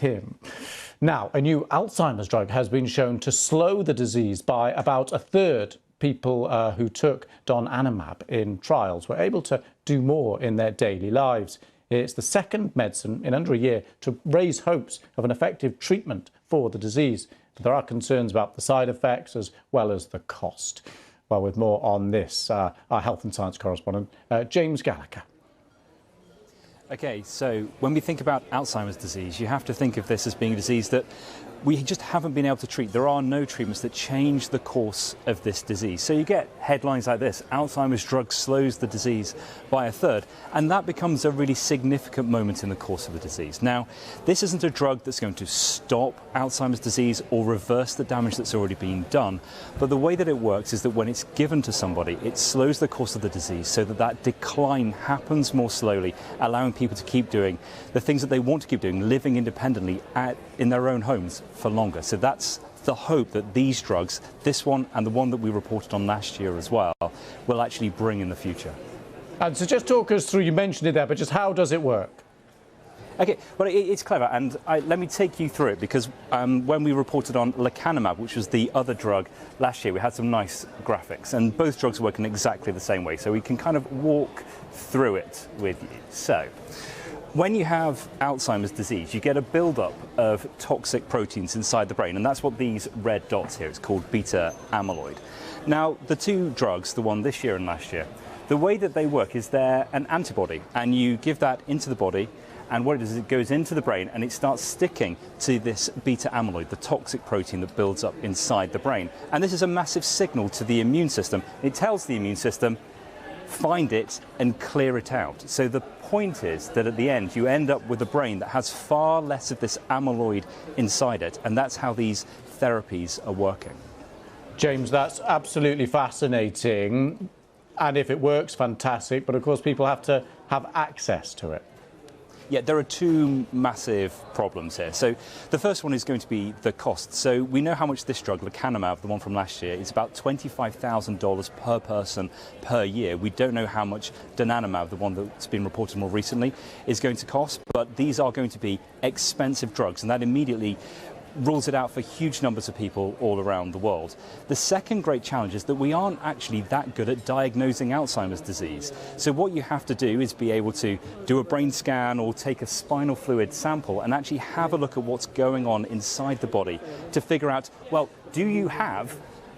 him. Now, a new Alzheimer's drug has been shown to slow the disease by about a third. People who took donanemab in trials were able to do more in their daily lives. It's the second medicine in under a year to raise hopes of an effective treatment for the disease. But there are concerns about the side effects as well as the cost. Well, with more on this, our health and science correspondent, James Gallagher. OK, so when we think about Alzheimer's disease, you have to think of this as being a disease that we just haven't been able to treat. There are no treatments that change the course of this disease. So you get headlines like this: Alzheimer's drug slows the disease by a third. And that becomes a really significant moment in the course of the disease. Now, this isn't a drug that's going to stop Alzheimer's disease or reverse the damage that's already been done. But the way that it works is that when it's given to somebody, it slows the course of the disease so that that decline happens more slowly, allowing people to keep doing the things that they want to keep doing, living independently in their own homes for longer. So that's the hope that these drugs, this one and the one that we reported on last year as well, will actually bring in the future. And so just talk us through, you mentioned it there, but just how does it work? OK, well, it's clever, and let me take you through it, because when we reported on lecanemab, which was the other drug last year, we had some nice graphics, and both drugs work in exactly the same way, so we can kind of walk through it with you. So, when you have Alzheimer's disease, you get a build-up of toxic proteins inside the brain, and that's what these red dots here, it's called beta amyloid. Now, the two drugs, the one this year and last year, the way that they work is they're an antibody, and you give that into the body, and what it does is it goes into the brain and it starts sticking to this beta amyloid, the toxic protein that builds up inside the brain. And this is a massive signal to the immune system. It tells the immune system, find it and clear it out. So the point is that at the end you end up with a brain that has far less of this amyloid inside it, and that's how these therapies are working. James, that's absolutely fascinating, and if it works, fantastic, but of course people have to have access to it. Yeah, there are two massive problems here. So the first one is going to be the cost. So we know how much this drug, lecanemab, the one from last year, is about $25,000 per person per year. We don't know how much donanemab, the one that's been reported more recently, is going to cost, but these are going to be expensive drugs, and that immediately rules it out for huge numbers of people all around the world. The second great challenge is that we aren't actually that good at diagnosing Alzheimer's disease. So what you have to do is be able to do a brain scan or take a spinal fluid sample and actually have a look at what's going on inside the body to figure out, well, do you have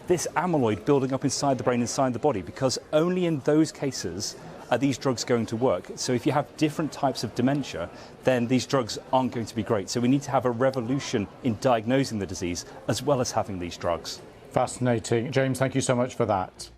this amyloid building up inside the brain, inside the body? Because only in those cases are these drugs going to work. So if you have different types of dementia, then these drugs aren't going to be great. So we need to have a revolution in diagnosing the disease as well as having these drugs. Fascinating. James, thank you so much for that.